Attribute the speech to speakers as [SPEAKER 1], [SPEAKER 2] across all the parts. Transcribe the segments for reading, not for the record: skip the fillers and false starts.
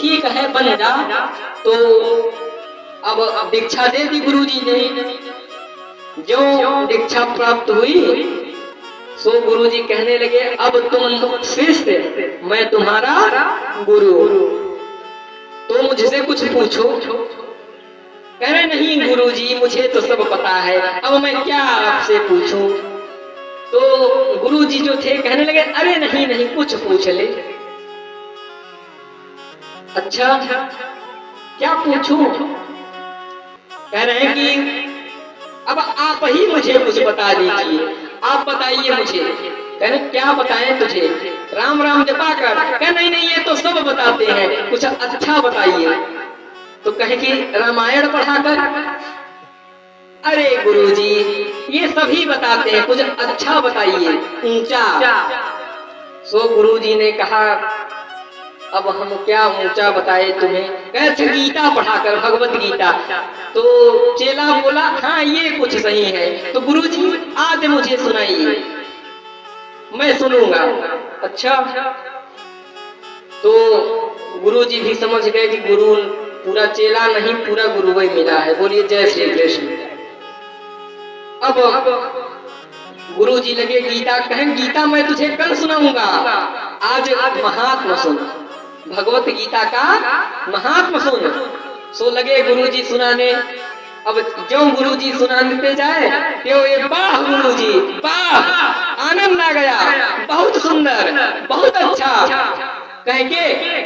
[SPEAKER 1] ठीक है बन जा। तो अब दीक्षा दे दी गुरुजी ने। जो दीक्षा प्राप्त हुई सो गुरुजी कहने लगे अब तुम शिष्य, मैं तुम्हारा गुरु, तो मुझसे कुछ पूछो। कह रहे नहीं गुरुजी मुझे तो सब पता है, अब मैं क्या आपसे पूछूं। तो गुरुजी जो थे कहने लगे अरे नहीं नहीं कुछ पूछ ले। अच्छा क्या पूछूं? कह रहे हैं कि अब आप ही मुझे कुछ बता दीजिए, आप बताइए मुझे। कह रहे क्या बताएं तुझे? राम राम जपा कर। कह नहीं नहीं ये तो सब बताते हैं, कुछ अच्छा बताइए। तो कहे कि रामायण पढ़ाकर। अरे गुरुजी ये सभी बताते हैं, कुछ अच्छा बताइए ऊंचा। सो गुरुजी ने कहा अब हम क्या ऊंचा बताए तुम्हें? कहे गीता पढ़ाकर, भगवत गीता। तो चेला बोला हाँ ये कुछ सही है, तो गुरुजी आज मुझे सुनाइए, मैं सुनूंगा। अच्छा तो गुरुजी भी समझ गए कि गुरु पूरा चेला नहीं पूरा गुरु ही मिला है। बोलिए जय श्री कृष्ण। अब गुरुजी लगे गीता कहें गीता मैं तुझे कल सुनाऊंगा, आज महात्मा सुन, भगवत गीता का महात्मा सुन। सो लगे गुरुजी सुनाने। अब जो गुरुजी सुनाने जाए तो ये वाह गुरुजी वाह, आनंद आ गया, बहुत सुंदर बहुत अच्छा कह के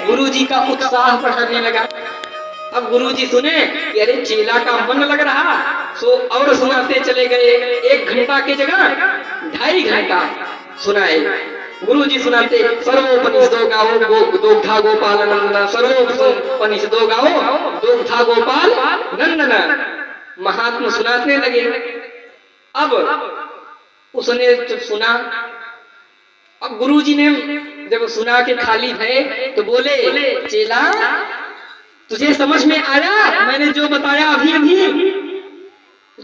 [SPEAKER 1] गुरुजी का उत्साह बढ़ाने लगा। अब गुरुजी सुने कि अरे चेला का मन लग रहा, सो और सुनाते चले गए। 1 घंटा की जगह 2.5 घंटा सुनाए। गुरुजी सुनाते सर्वोपनिषदो गाओ दोग्धा गोपाल नंदन, सर्वोपनिषदो गाओ दोग्धा गोपाल नंदन। महात्मा सुनाने लगे। अब उसने जब सुना, अब गुरुजी ने जब सुना के खाली भय तो बोले चेला तुझे समझ में आया मैंने जो बताया अभी अभी?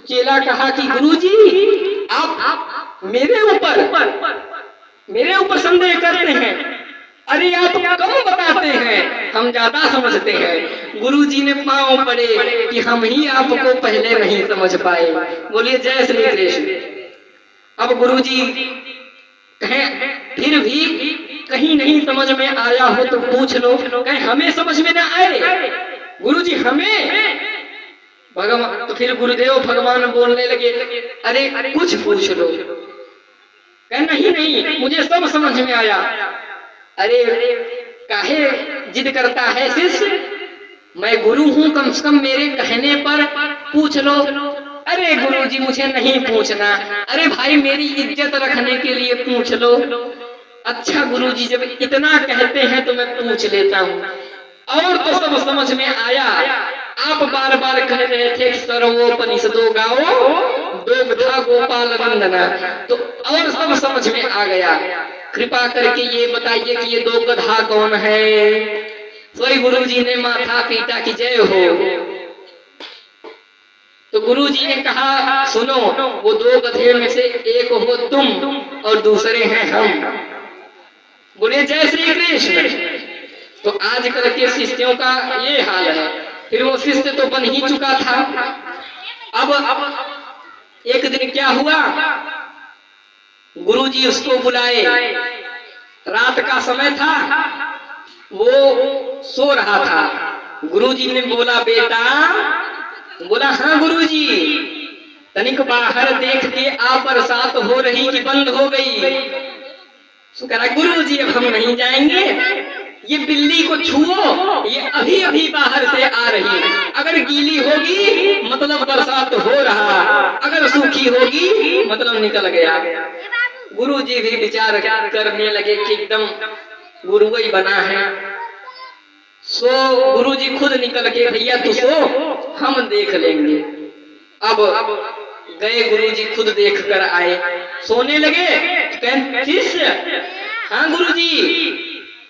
[SPEAKER 1] चेला कहा कि गुरुजी आप मेरे ऊपर संदेह करते हैं, अरे आप कम बताते हैं, हम ज्यादा समझते हैं। गुरुजी ने पांव पड़े कि हम ही आपको पहले नहीं समझ पाए। बोलिए जय श्री कृष्ण। अब गुरुजी कहें फिर भी कहीं नहीं समझ में आया हो तो पूछ लो। कहें हमें समझ में ना आए गुरुजी हमें भगवान। तो फिर गुरुदेव भगवान बोलने लगे अरे कुछ पूछ लो। कह नहीं नहीं मुझे सब समझ में आया। अरे काहे जिद करता है शिष्य, मैं गुरु हूँ, कम से कम मेरे कहने पर पूछ लो। अरे गुरुजी मुझे नहीं पूछना। अरे भाई मेरी इज्जत रखने के लिए पूछ लो। अच्छा गुरुजी जब इतना कहते हैं तो मैं पूछ लेता हूँ। और तो सब समझ में आया, आप बार बार कह रहे थे सर्वोपनिषदो गाओ दोग्धा गोपाल नंदना, तो और सब समझ में आ गया। कृपा करके ये बताइए कि ये दोग्धा कौन है? सोई गुरुजी ने माथा पीटा कि जय हो। तो गुरुजी ने कहा सुनो, वो 2 गधे में से एक हो तुम और दूसरे हैं हम। बोले जय श्री कृष्ण। तो आजकल के शिष्यों का ये हाल है। फिर वो शिष्य तो बन ही चुका था। अब एक दिन क्या हुआ, गुरुजी उसको बुलाए, रात का समय था, वो सो रहा था। गुरुजी ने बोला बेटा, बोला हाँ गुरुजी, तनिक बाहर देख के आ बरसात हो रही कि बंद हो गई। कहा गुरुजी अब हम नहीं जाएंगे, ये बिल्ली को छुओ, ये अभी अभी बाहर से आ रही, अगर गीली होगी मतलब बरसात हो रहा, अगर सूखी होगी मतलब निकल गया। गुरुजी भी विचार करने लगे कि एकदम गुरु ही बना है। सो गुरुजी खुद निकल के भैया तू सो, हम देख लेंगे। अब गए गुरुजी खुद देख कर आए, सोने लगे। शिष्य हाँ गुरुजी।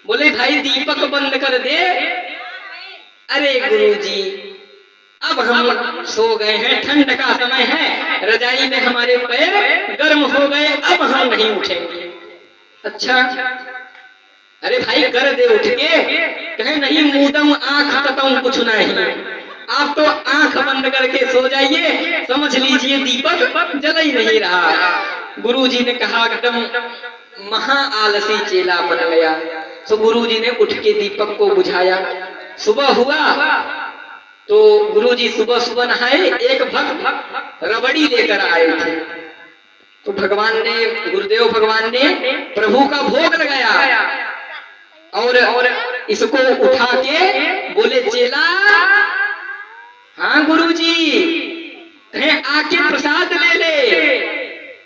[SPEAKER 1] बोले भाई दीपक बंद कर दे। अरे गुरुजी अब हम सो गए हैं, ठंड का समय है, रजाई में हमारे पैर गर्म हो गए, अब हम नहीं उठेंगे। अच्छा अरे भाई कर दे उठ के। कहे नहीं मूदम आंख ततम कुछ नहीं, आप तो आंख बंद करके सो जाइए, समझ लीजिए दीपक जल ही नहीं रहा। गुरुजी ने कहा एकदम महा आलसी चेला बन गया। तो गुरुजी ने उठ के दीपक को बुझाया। सुबह हुआ तो गुरुजी सुबह सुबह नहाए, एक भक्त रबड़ी लेकर आए थे। तो भगवान ने, गुरुदेव भगवान ने प्रभु का भोग लगाया और इसको उठा के बोले चेला, हाँ गुरुजी, कहें आके प्रसाद ले ले।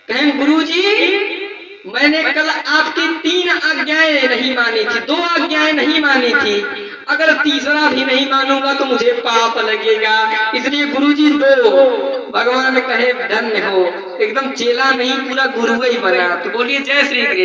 [SPEAKER 1] कहें गुरुजी मैंने कल आपकी 3 आज्ञाएं नहीं मानी थी, 2 आज्ञाएं नहीं मानी थी, अगर तीसरा भी नहीं मानूंगा तो मुझे पाप लगेगा, इसलिए गुरुजी दो। भगवान कहे धन्य हो, एकदम चेला नहीं पूरा गुरु ही बना। तो बोलिए जय श्री कृष्ण।